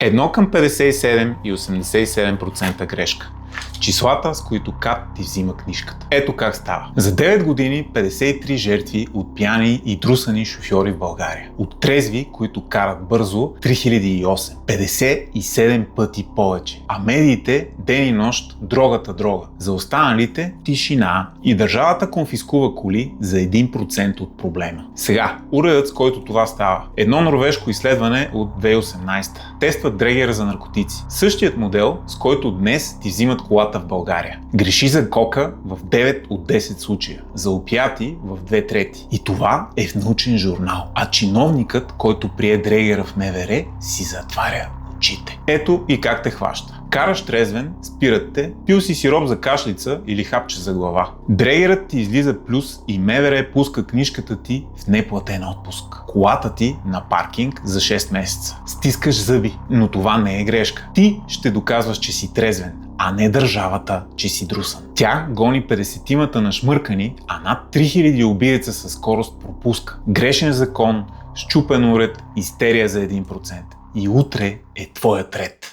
1 към 57 и 87% грешка. Числата, с които КАТ ти взима книжката. Ето как става. За 9 години 53 жертви от пияни и друсани шофьори в България. От трезви, които карат бързо, 3008. 57 пъти повече. А медиите ден и нощ дрога. За останалите тишина. И държавата конфискува коли за 1% от проблема. Сега, уредът, с който това става. Едно норвежко изследване от 2018. Тестват дрегера за наркотици. Същият модел, с който днес ти взимат колата в България. Греши за кока в 9 от 10 случая. За опиати в 2/3. И това е в научен журнал. А чиновникът, който прие дрегера в МВР, си затваря очите. Ето и как те хваща. Караш трезвен, спират те, пил си сироп за кашлица или хапче за глава. Дрегерът ти излиза плюс и МВР пуска книжката ти в неплатен отпуск. Колата ти на паркинг за 6 месеца. Стискаш зъби, но това не е грешка. Ти ще доказваш, че си трезвен, а не държавата, че си друсан. Тя гони 50-тимата нашмъркани, а над 3000 убиеца със скорост пропуска. Грешен закон, счупен уред, истерия за 1%. И утре е твоят ред.